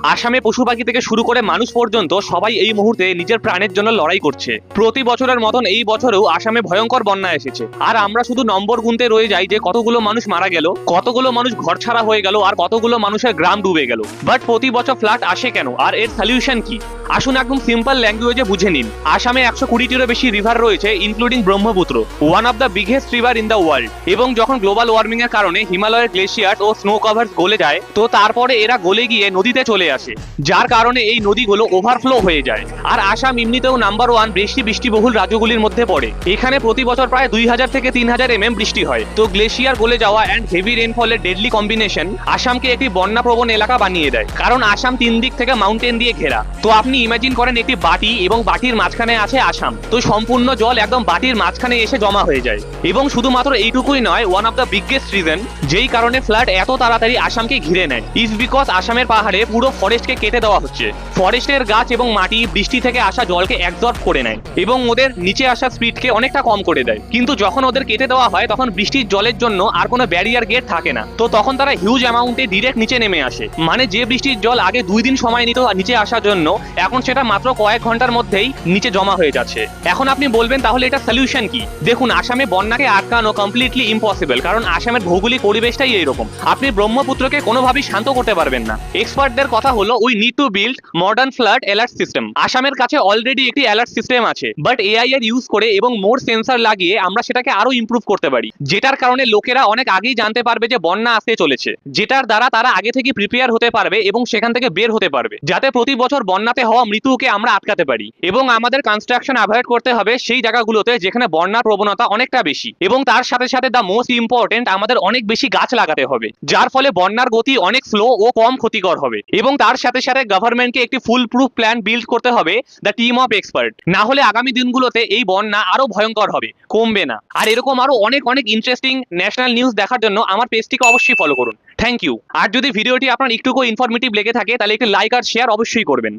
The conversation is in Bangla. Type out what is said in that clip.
আসামে পশু পাখি থেকে শুরু করে মানুষ পর্যন্ত সবাই এই মুহূর্তে নিজের প্রাণের জন্য লড়াই করছে। প্রতি বছরের মতন এই বছরেও আসামে ভয়ঙ্কর বন্যা এসেছে, আর আমরা শুধু নম্বর গুনতে রয়ে যাই যে কতগুলো মানুষ মারা গেল, কতগুলো মানুষ ঘরছাড়া হয়ে গেল, আর কতগুলো মানুষের গ্রাম ডুবে গেল। বাট প্রতি বছর ফ্লাড আসে কেন, আর এর সলিউশন কি? আসুন একদম সিম্পল ল্যাঙ্গুয়েজে বুঝে নিন। আসামে 120টিরও বেশি রিভার রয়েছে, including Brahmaputra, one of the biggest river in the world. এবং যখন গ্লোবাল ওয়ার্মিং এর কারণে হিমালয়ের গ্লেশিয়ার ও স্নো কভার্স গলে যায়, তো তারপরে এরা গলে গিয়ে নদীতে চলে আসে, যার কারণে এই নদীগুলো ওভারফ্লো হয়ে যায়। আর আসাম এমনিতেও নাম্বার 1 বৃষ্টিবহুল রাজ্যগুলির মধ্যে পড়ে। এখানে প্রতি বছর প্রায় 2000 থেকে 3000 mm বৃষ্টি হয়। তো গ্লেশিয়ার গলে যাওয়া অ্যান্ড হেভি রেনফলের ডেডলি কম্বিনেশন আসামকে একটি বন্যাপ্রবণ এলাকা বানিয়ে দেয়, কারণ আসাম 3 দিক থেকে মাউন্টেন দিয়ে ঘেরা। তো আপনি ইমাজিন করেন একটি বাটি, এবং বাটির মাঝখানে আছে আসাম। তো সম্পূর্ণ জল একদম বাটির মাঝখানে এসে জমা হয়ে যায়। এবং শুধুমাত্র এইটুকুই নয়, one of the biggest reason যেই কারণে ফ্লাড এত তাড়াতাড়ি আসামকে ঘিরে নেয় ইজ বিকজ আসামের পাহাড়ে পুরো ফরেস্টকে কেটে দেওয়া হচ্ছে। ফরেস্টের গাছ এবং মাটি বৃষ্টি থেকে আসা জলকে অ্যাবজর্ব করে নেয় এবং ওদের নিচে আসা স্পিডকে অনেকটা কম করে দেয়। কিন্তু যখন ওদের কেটে দেওয়া হয় তখন বৃষ্টির জলের জন্য আর কোনো ব্যারিয়ার গেট থাকে না। তো তখন তারা হিউজ অ্যামাউন্টে ডিরেক্ট নিচে নেমে আসে। মানে যে বৃষ্টির জল আগে 2 দিন সময় নিত নিচে আসার জন্য, এখন সেটা মাত্র কয়েক ঘন্টার মধ্যেই নিচে জমা হয়ে যাচ্ছে। এখন আপনি বলবেন তাহলে এটা সলিউশন কি? দেখুন, আসামে বন্যাকে আটকানো কমপ্লিটলি ইম্পসিবল, কারণ আসামের ভৌগোলিক পরিবেশটাই এইরকম। আপনি ব্রহ্মপুত্রকে কোনোভাবেই শান্ত করতে পারবেন না। এক্সপার্টদের কথা হলো we need to build modern flood alert system. আসামের কাছে অলরেডি একটি অ্যালার্ট সিস্টেম আছে, বাট এআই এর ইউজ করে এবং মোর সেন্সর লাগিয়ে আমরা সেটাকে আরো ইমপ্রুভ করতে পারি, যেটার কারণে লোকেরা অনেক আগেই জানতে পারবে যে বন্যা আসতে চলেছে, যেটার দ্বারা তারা আগে থেকে প্রিপেয়ার হতে পারবে এবং সেখান থেকে বের হতে পারবে, যাতে প্রতি বছর বন্যাতে হওয়া মৃত্যুকে আমরা আটকাতে পারি। এবং আমাদের কনস্ট্রাকশন অ্যাভয়েড করতে হবে সেই জায়গাগুলোতে যেখানে বন্যার প্রবণতা অনেকটা বেশি, এবং তার সাথে সাথে দ্য মোস্ট ইম্পর্টেন্ট, আমাদের অনেক বেশি গাছ লাগাতে হবে, যার ফলে বন্যার গতি অনেক স্লো ও কম ক্ষতিকর হবে। এবং তার সাথে সাথে গভর্নমেন্টকে একটি ফুল প্রুফ প্ল্যান বিল্ড করতে হবে, দ্য টিম অফ এক্সপার্ট। না হলে আগামী দিনগুলোতে এই বন্যা আরো ভয়ঙ্কর হবে, কমবে না। আর এরকম আরো অনেক ইন্টারেস্টিং ন্যাশনাল নিউজ দেখার জন্য আমার পেজটিকে অবশ্যই ফলো করুন। Thank you. আর যদি ভিডিওটি আপনার একটুকু ইনফরমেটিভ লেগে থাকে তাহলে একটি লাইক আর শেয়ার অবশ্যই করবেন।